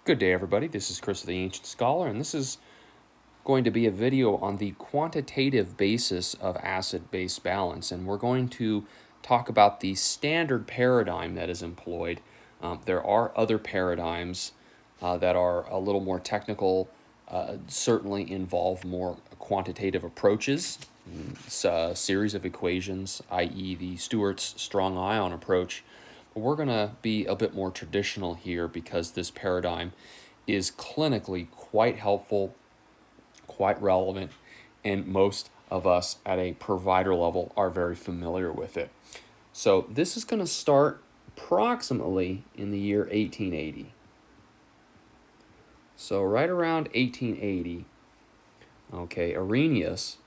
Good day, everybody. This is Chris the Ancient Scholar, and this is going to be a video on the quantitative basis of acid-base balance. And we're going to talk about the standard paradigm that is employed. There are other paradigms that are a little more technical, certainly involve more quantitative approaches. It's a series of equations, i.e. the Stewart's strong ion approach. We're going to be a bit more traditional here because this paradigm is clinically quite helpful, quite relevant, and most of us at a provider level are very familiar with it. So this is going to start approximately in the year 1880. So right around 1880, okay, Arrhenius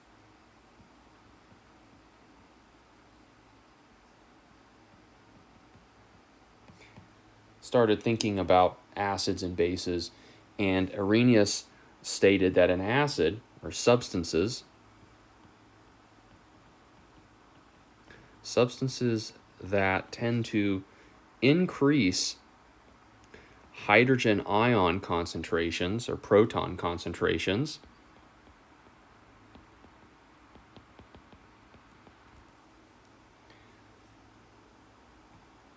started thinking about acids and bases, and Arrhenius stated that an acid, or substances that tend to increase hydrogen ion concentrations or proton concentrations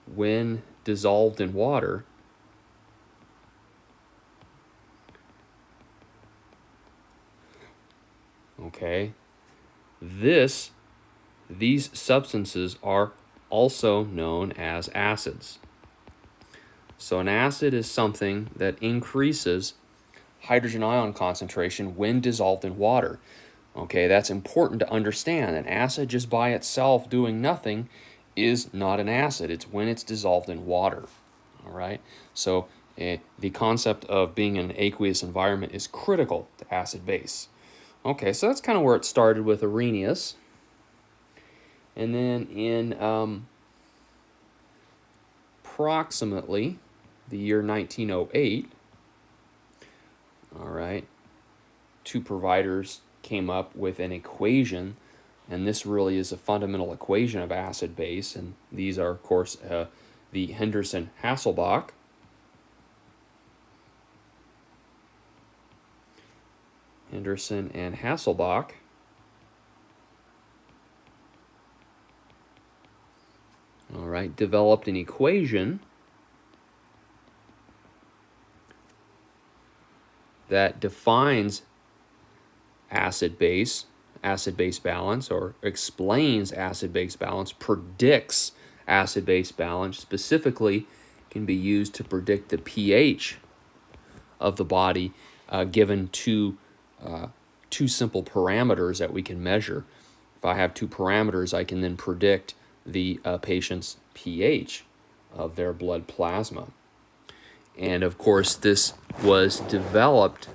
when dissolved in water okay, these substances are also known as acids. So an acid is something that increases hydrogen ion concentration when dissolved in water. Okay, that's important to understand. An acid just by itself doing nothing is not an acid. It's when it's dissolved in water. All right, so the concept of being in an aqueous environment is critical to acid-base. Okay, so that's kind of where it started with Arrhenius. And then in approximately the year 1908, all right, two providers came up with an equation, and this really is a fundamental equation of acid-base, and these are, of course, the Henderson-Hasselbalch Henderson and Hasselbach. All right, developed an equation that defines acid-base balance, or explains acid-base balance, predicts acid-base balance, specifically can be used to predict the pH of the body given two simple parameters that we can measure. If I have two parameters, I can then predict the patient's pH of their blood plasma. And of course, this was developed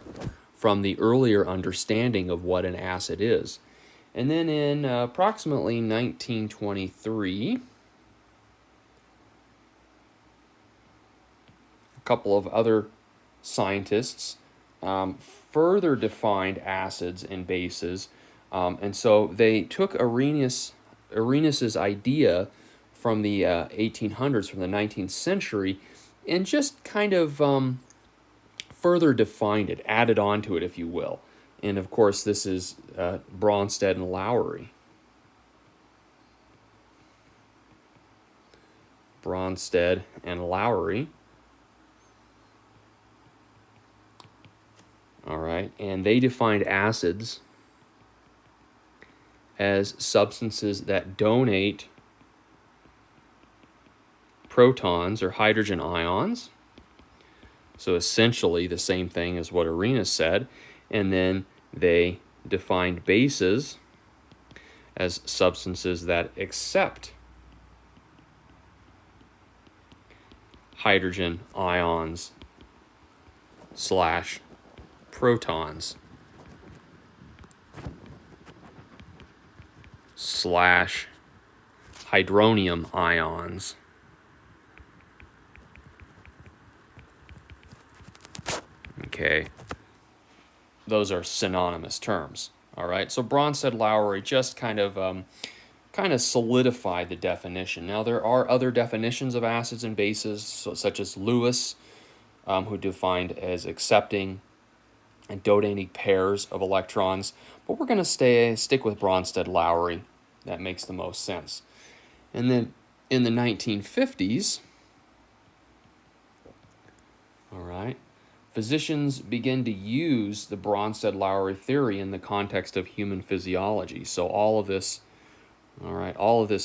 from the earlier understanding of what an acid is. And then in approximately 1923, a couple of other scientists further defined acids and bases, and so they took Arrhenius's idea from the 1800s, from the 19th century, and just kind of further defined it, added on to it, if you will. And of course, this is Bronsted and Lowry. Bronsted and Lowry. All right, and they defined acids as substances that donate protons or hydrogen ions. So essentially the same thing as what Arrhenius said. And then they defined bases as substances that accept hydrogen ions / protons / hydronium ions. Okay, those are synonymous terms. All right, so Bronsted-Lowry just kind of solidified the definition. Now there are other definitions of acids and bases, such as Lewis, who defined as accepting and donating pairs of electrons, but we're going to stick with Bronsted-Lowry. That makes the most sense. And then in the 1950s, all right, physicians begin to use the Bronsted-Lowry theory in the context of human physiology. So all of this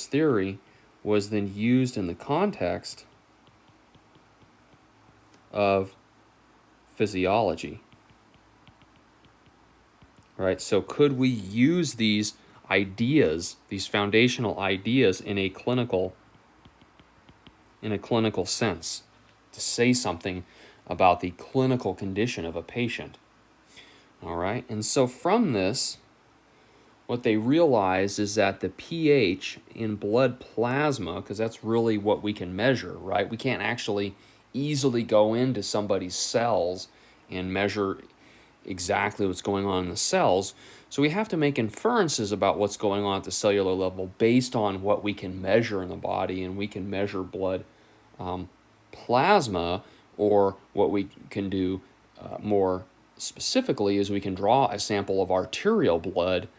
theory was then used in the context of physiology. Right? So could we use these ideas, these foundational ideas in a clinical sense to say something about the clinical condition of a patient? All right? And so from this, what they realize is that the pH in blood plasma, because that's really what we can measure, right? We can't actually easily go into somebody's cells and measure exactly what's going on in the cells. So we have to make inferences about what's going on at the cellular level based on what we can measure in the body, and we can measure blood plasma, or what we can do more specifically is we can draw a sample of arterial blood,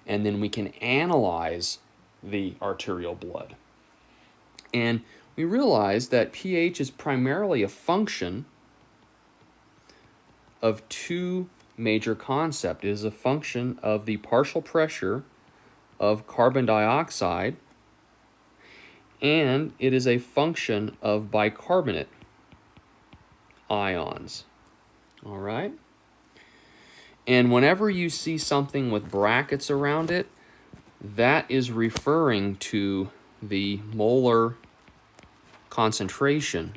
and then we can analyze the arterial blood. And we realize that pH is primarily a function of two major concepts. It is a function of the partial pressure of carbon dioxide, and it is a function of bicarbonate ions. All right? And whenever you see something with brackets around it, that is referring to the molar concentration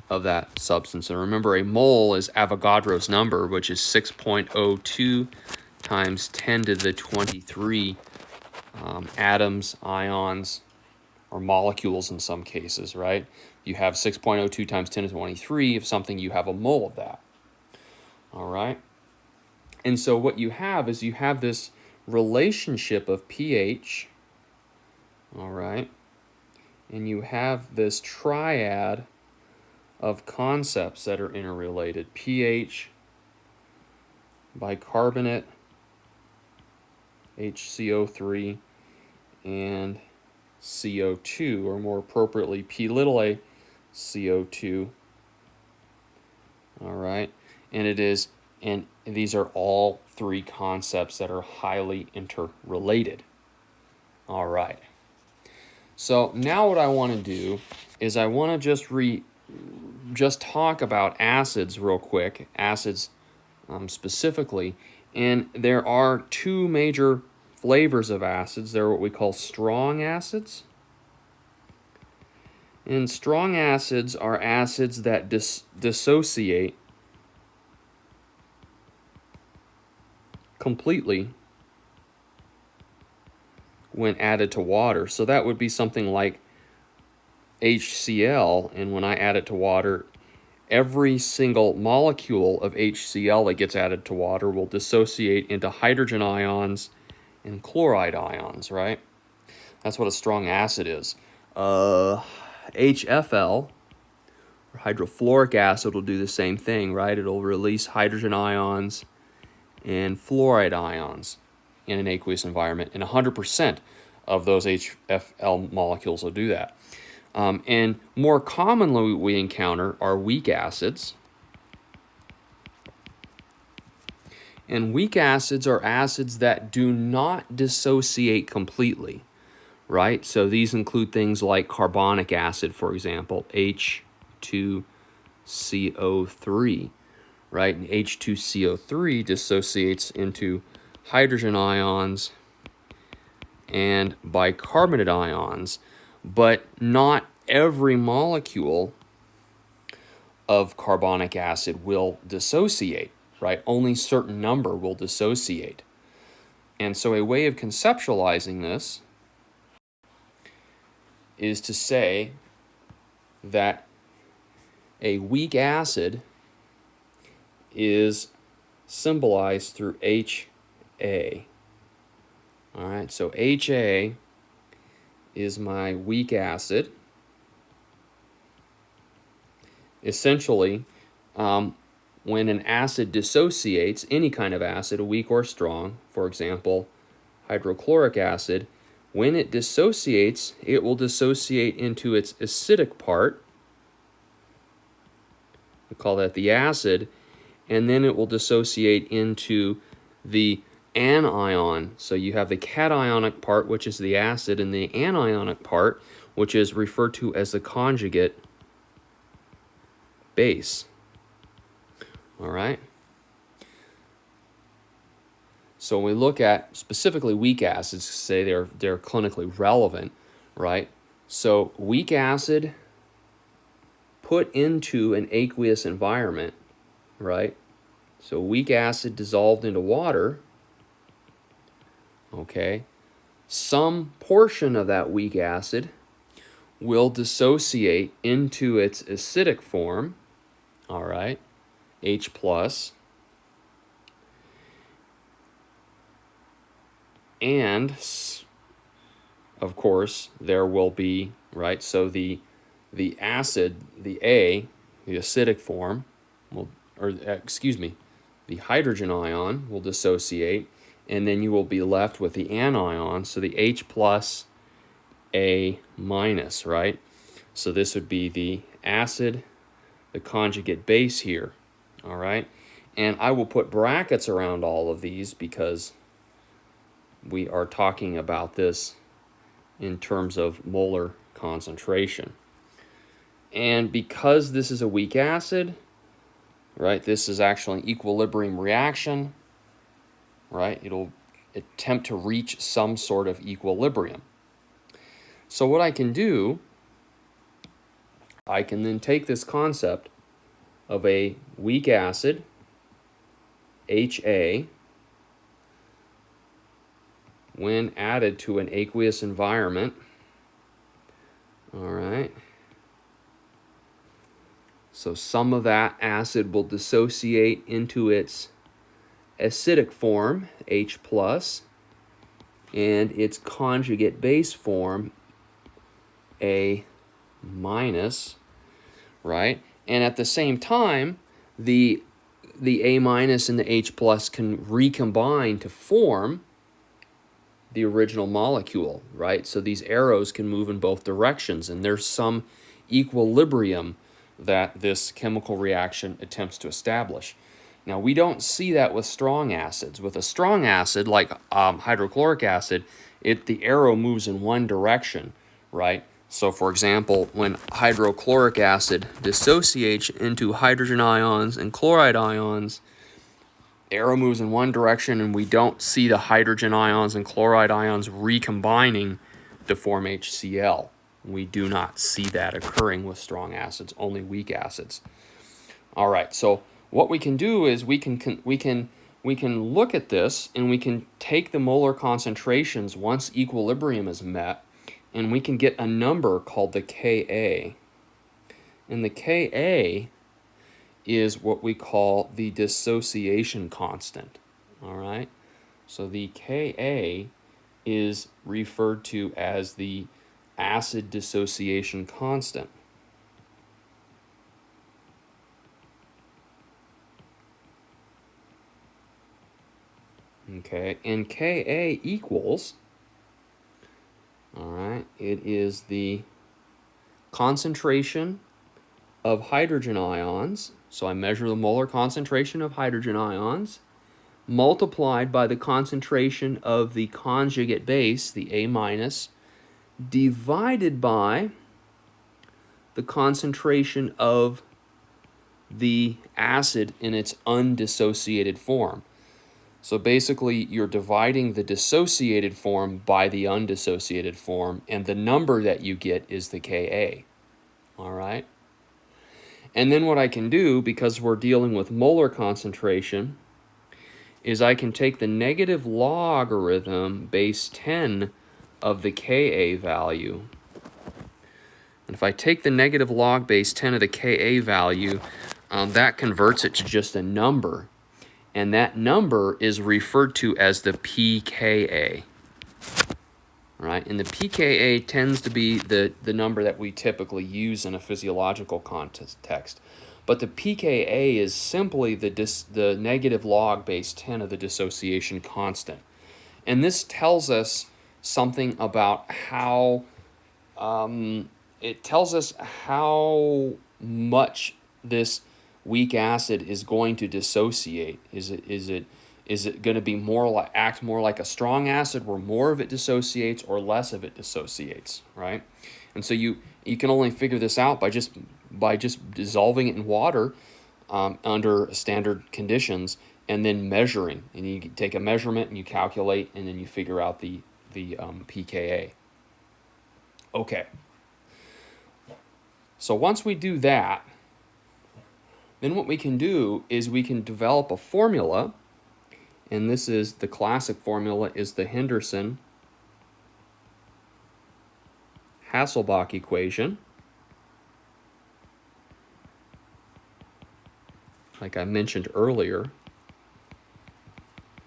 of that substance. And remember, a mole is Avogadro's number, which is 6.02 times 10 to the 23 atoms, ions, or molecules in some cases, right? You have 6.02 times 10 to the 23 of something, you have a mole of that. All right? And so what you have is you have this relationship of pH, all right? And you have this triad of concepts that are interrelated: pH, bicarbonate, HCO3, and CO2, or more appropriately, P little a CO2. All right, and these are all three concepts that are highly interrelated. All right. So now what I want to do is I want to just talk about acids real quick, acids specifically, and there are two major flavors of acids. They're what we call strong acids. And strong acids are acids that dissociate completely when added to water. So that would be something like HCl, and when I add it to water, every single molecule of HCl that gets added to water will dissociate into hydrogen ions and chloride ions, right? That's what a strong acid is. HFl, or hydrofluoric acid, will do the same thing, right? It'll release hydrogen ions and fluoride ions in an aqueous environment, and 100% of those HFl molecules will do that. And more commonly we encounter are weak acids. And weak acids are acids that do not dissociate completely, right? So these include things like carbonic acid, for example, H2CO3, right? And H2CO3 dissociates into hydrogen ions and bicarbonate ions, but not every molecule of carbonic acid will dissociate, right? Only a certain number will dissociate. And so a way of conceptualizing this is to say that a weak acid is symbolized through HA. All right, so HA is my weak acid, essentially, when an acid dissociates, any kind of acid, weak or strong, for example, hydrochloric acid, when it dissociates, it will dissociate into its acidic part. We call that the acid, and then it will dissociate into the anion. So you have the cationic part, which is the acid, and the anionic part, which is referred to as the conjugate base. All right? So when we look at specifically weak acids, say they're clinically relevant, right? So weak acid put into an aqueous environment, right? So weak acid dissolved into water, okay? Some portion of that weak acid will dissociate into its acidic form, all right, H+, and of course there will be, right, so the acid, the acidic form will, the hydrogen ion will dissociate, and then you will be left with the anion, so the H+, A-, right? So this would be the acid, the conjugate base here, all right? And I will put brackets around all of these because we are talking about this in terms of molar concentration. And because this is a weak acid, right, this is actually an equilibrium reaction, right? It'll attempt to reach some sort of equilibrium. So what I can do, I can then take this concept of a weak acid, HA, when added to an aqueous environment, all right? So some of that acid will dissociate into its acidic form, H+, and its conjugate base form, A-, right? And at the same time, the A- and the H+ can recombine to form the original molecule, right? So these arrows can move in both directions, and there's some equilibrium that this chemical reaction attempts to establish. Now, we don't see that with strong acids. With a strong acid, like hydrochloric acid, the arrow moves in one direction, right? So, for example, when hydrochloric acid dissociates into hydrogen ions and chloride ions, the arrow moves in one direction, and we don't see the hydrogen ions and chloride ions recombining to form HCl. We do not see that occurring with strong acids, only weak acids. All right, so what we can do is we can look at this, and we can take the molar concentrations once equilibrium is met, and we can get a number called the Ka. And the Ka is what we call the dissociation constant. All right, so the Ka is referred to as the acid dissociation constant. Okay, and Ka equals, all right, it is the concentration of hydrogen ions, so I measure the molar concentration of hydrogen ions, multiplied by the concentration of the conjugate base, the A-, divided by the concentration of the acid in its undissociated form. So basically, you're dividing the dissociated form by the undissociated form, and the number that you get is the Ka. All right? And then what I can do, because we're dealing with molar concentration, is I can take the negative logarithm base 10 of the Ka value. And if I take the negative log base 10 of the Ka value, that converts it to just a number. And that number is referred to as the pKa. All right, and the pKa tends to be the number that we typically use in a physiological context. But the pKa is simply the negative log base 10 of the dissociation constant. And this tells us something about how, it tells us how much this weak acid is going to dissociate. Is it going to be act more like a strong acid where more of it dissociates or less of it dissociates, right? And so you can only figure this out by just dissolving it in water under standard conditions and then measuring. And you take a measurement and you calculate and then you figure out the pKa. Okay. So once we do that, then what we can do is we can develop a formula. And this is the classic formula is the Henderson-Hasselbalch Equation. Like I mentioned earlier.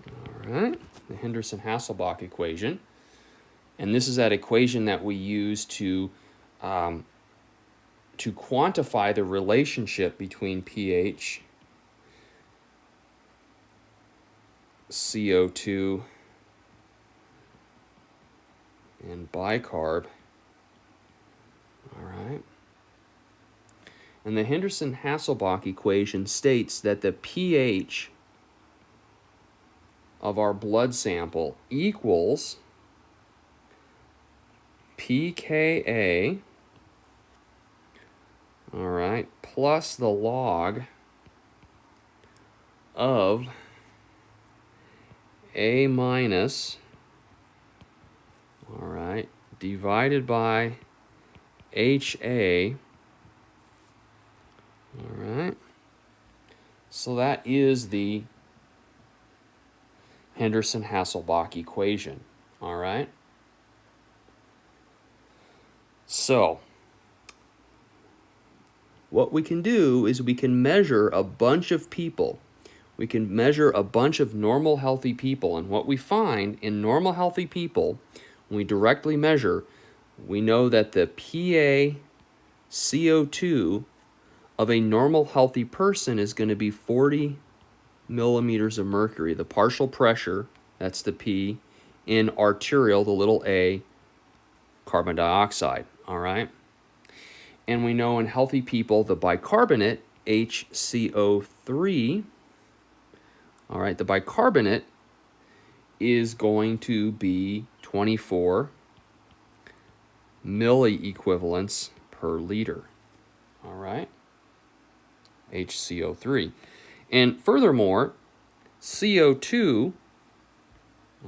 All right, the Henderson-Hasselbalch Equation. And this is that equation that we use to quantify the relationship between pH, CO2, and bicarb. All right. And the Henderson-Hasselbalch equation states that the pH of our blood sample equals pKa, all right, plus the log of A minus, all right, divided by HA. All right. So that is the Henderson-Hasselbalch equation. All right. So what we can do is we can measure a bunch of people. We can measure a bunch of normal, healthy people. And what we find in normal, healthy people, when we directly measure, we know that the PaCO2 of a normal, healthy person is going to be 40 millimeters of mercury. The partial pressure, that's the P, in arterial, the little a, carbon dioxide, all right? And we know in healthy people, the bicarbonate, HCO3, all right, the bicarbonate is going to be 24 milliequivalents per liter, all right? HCO3. And furthermore, CO2,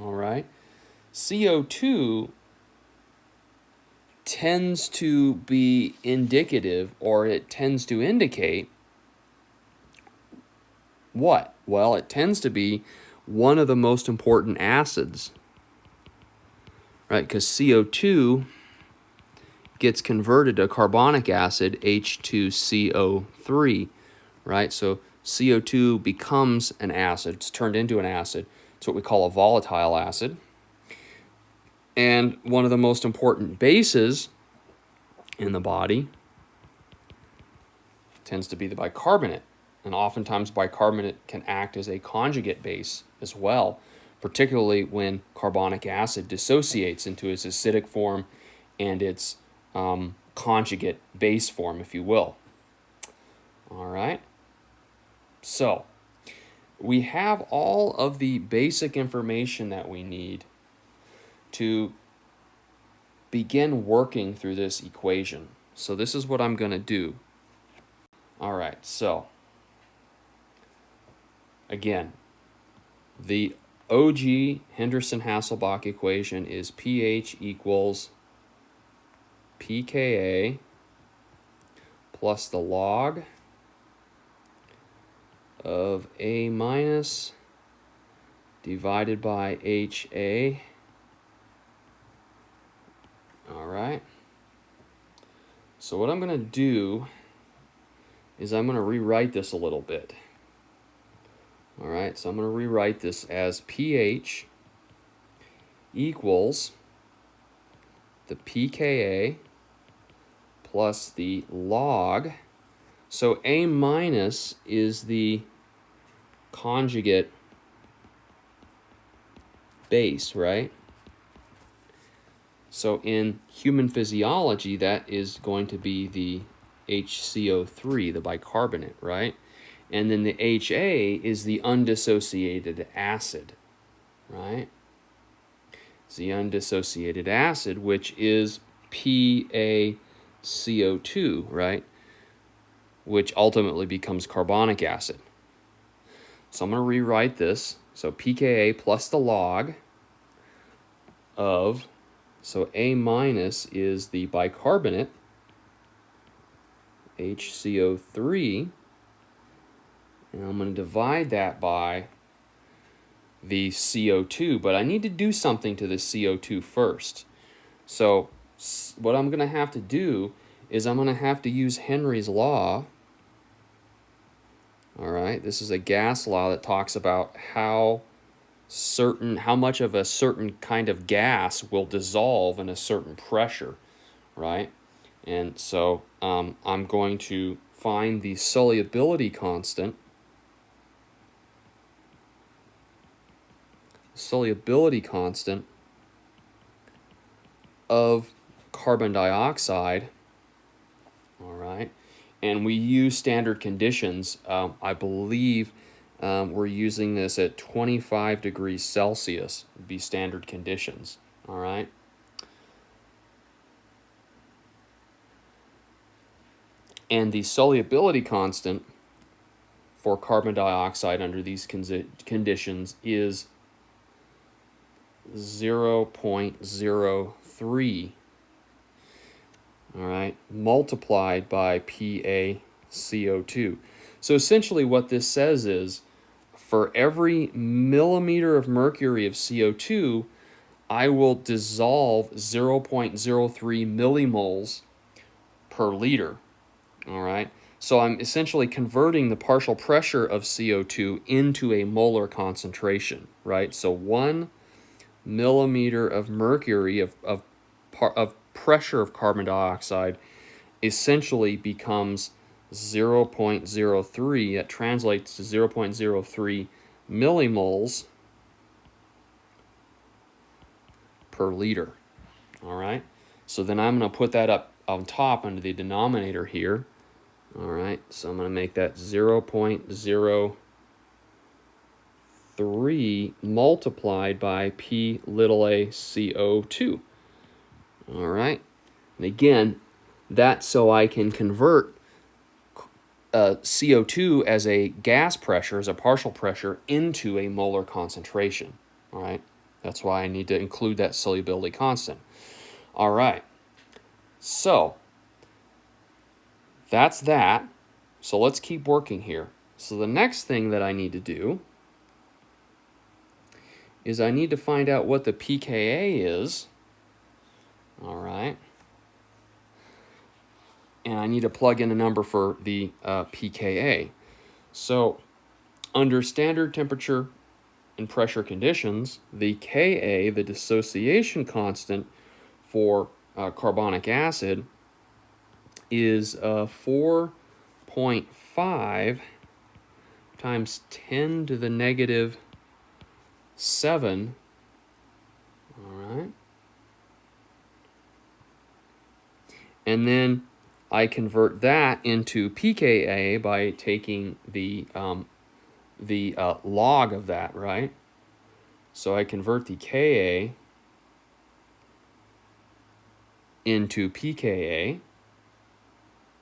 all right, CO2 tends to be indicative, or it tends to indicate what? Well, it tends to be one of the most important acids, right? Because CO2 gets converted to carbonic acid, H2CO3, right? So CO2 becomes an acid. It's turned into an acid. It's what we call a volatile acid. And one of the most important bases in the body tends to be the bicarbonate. And oftentimes bicarbonate can act as a conjugate base as well, particularly when carbonic acid dissociates into its acidic form and its conjugate base form, if you will. All right. So we have all of the basic information that we need to begin working through this equation. So this is what I'm going to do. All right, so again, the OG Henderson-Hasselbalch equation is pH equals pKa plus the log of A minus divided by HA. All right. So what I'm going to do is I'm going to rewrite this a little bit. All right, so I'm going to rewrite this as pH equals the pKa plus the log. So A minus is the conjugate base, right? So in human physiology, that is going to be the HCO3, the bicarbonate, right? And then the HA is the undissociated acid, right? It's the undissociated acid, which is PaCO2, right? Which ultimately becomes carbonic acid. So I'm going to rewrite this. So pKa plus the log of, so A minus is the bicarbonate, HCO3, and I'm going to divide that by the CO2, but I need to do something to the CO2 first. So what I'm going to have to do is I'm going to have to use Henry's law. All right, this is a gas law that talks about how much of a certain kind of gas will dissolve in a certain pressure, right? And so I'm going to find the solubility constant. Solubility constant of carbon dioxide, all right? And we use standard conditions. I believe we're using this at 25 degrees Celsius, would be standard conditions, all right? And the solubility constant for carbon dioxide under these conditions is 0.03, all right, multiplied by PaCO2. So essentially what this says is, for every millimeter of mercury of CO2, I will dissolve 0.03 millimoles per liter, all right? So I'm essentially converting the partial pressure of CO2 into a molar concentration, right? So 1 millimeter of mercury of pressure of carbon dioxide essentially becomes 0.03. It translates to 0.03 millimoles per liter. All right. So then I'm going to put that up on top under the denominator here. All right. So I'm going to make that 0.03 multiplied by P little a CO2. All right. And again, that's so I can convert CO2 as a gas pressure, as a partial pressure, into a molar concentration. All right. That's why I need to include that solubility constant. All right. So that's that. So let's keep working here. So the next thing that I need to do is I need to find out what the pKa is. All right. And I need to plug in a number for the pKa. So under standard temperature and pressure conditions, the Ka, the dissociation constant for carbonic acid, is 4.5 times 10 to the negative 7. All right. And then I convert that into pKa by taking the log of that, right? So I convert the Ka into pKa,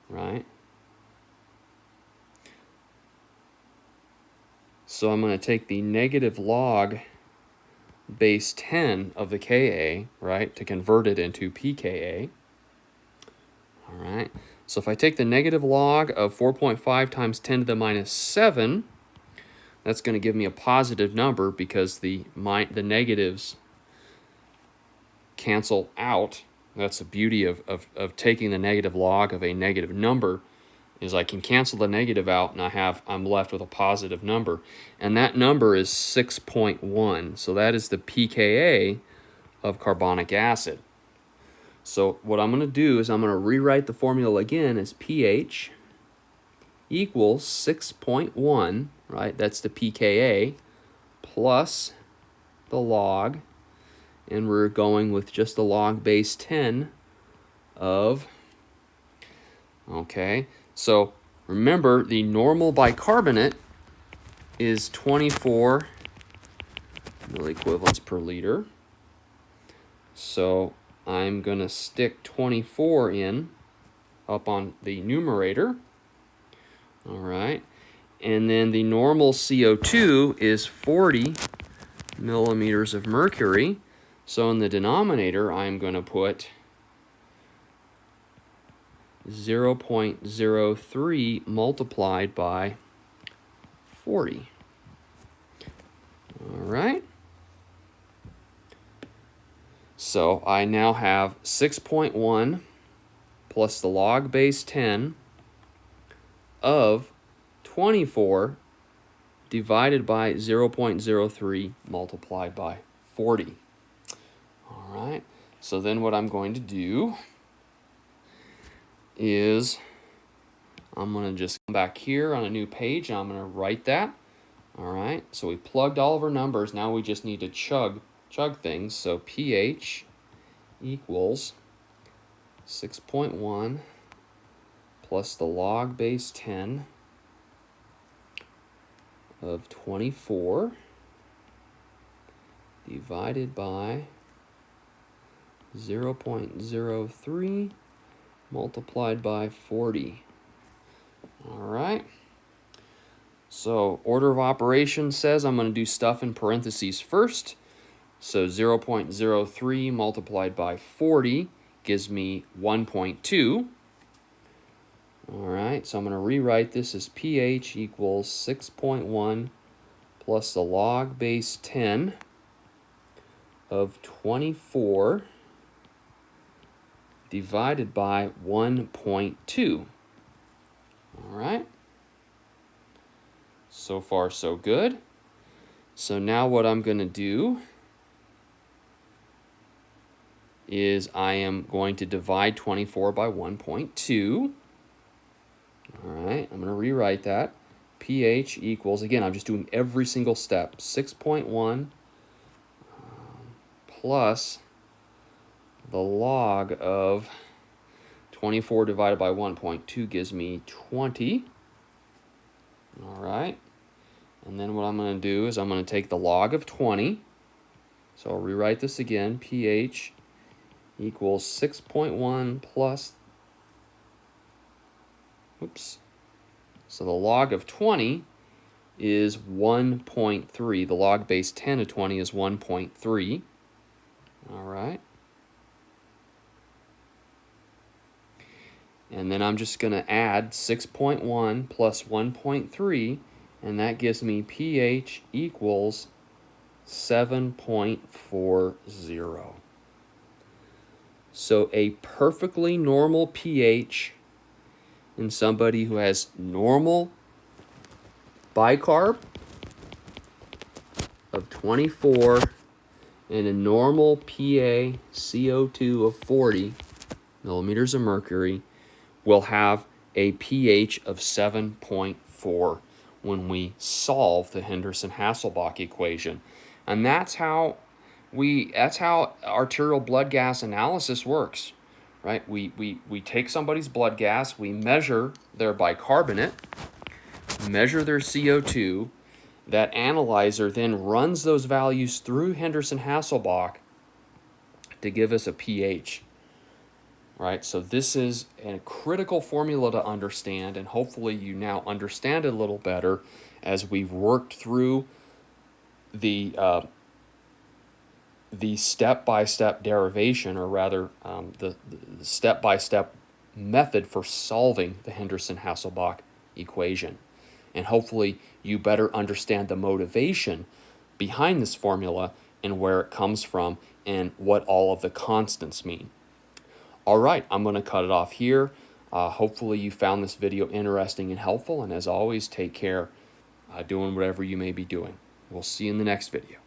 right? So I'm going to take the negative log base 10 of the Ka, right, to convert it into pKa. All right. So if I take the negative log of 4.5 times 10 to the minus 7, that's going to give me a positive number because the negatives cancel out. That's the beauty of taking the negative log of a negative number, is I can cancel the negative out and I'm left with a positive number. And that number is 6.1. So that is the pKa of carbonic acid. So what I'm going to do is I'm going to rewrite the formula again as pH equals 6.1, right? That's the pKa, plus the log, and we're going with just the log base 10 of, okay, so remember the normal bicarbonate is 24 milliequivalents per liter. So I'm going to stick 24 in up on the numerator. All right. And then the normal CO2 is 40 millimeters of mercury. So in the denominator, I'm going to put 0.03 multiplied by 40. All right. So I now have 6.1 plus the log base 10 of 24 divided by 0.03 multiplied by 40. All right. So then what I'm going to do is I'm going to just come back here on a new page and I'm going to write that. All right. So we plugged all of our numbers. Now we just need to chug things. So pH equals 6.1 plus the log base 10 of 24 divided by 0.03 multiplied by 40. All right. So order of operations says I'm going to do stuff in parentheses first. So 0.03 multiplied by 40 gives me 1.2. All right, so I'm going to rewrite this as pH equals 6.1 plus the log base 10 of 24 divided by 1.2. All right. So far, so good. So now what I'm going to do is I am going to divide 24 by 1.2. All right, I'm going to rewrite that. pH equals, again, I'm just doing every single step. 6.1 plus the log of 24 divided by 1.2 gives me 20. All right. And then what I'm going to do is I'm going to take the log of 20. So I'll rewrite this again. pH equals 6.1 plus, oops. So the log of 20 is 1.3. The log base 10 of 20 is 1.3. All right. And then I'm just going to add 6.1 plus 1.3, and that gives me pH equals 7.40. So a perfectly normal pH in somebody who has normal bicarb of 24 and a normal PaCO2 of 40 millimeters of mercury will have a pH of 7.4 when we solve the Henderson-Hasselbalch equation. And that's how arterial blood gas analysis works, right? We take somebody's blood gas, we measure their bicarbonate, measure their CO2, that analyzer then runs those values through Henderson-Hasselbalch to give us a pH. Right, so this is a critical formula to understand, and hopefully you now understand it a little better as we've worked through the step-by-step derivation, or rather the step-by-step method for solving the Henderson-Hasselbalch equation. And hopefully you better understand the motivation behind this formula and where it comes from and what all of the constants mean. All right, I'm going to cut it off here. Hopefully you found this video interesting and helpful, and as always, take care doing whatever you may be doing. We'll see you in the next video.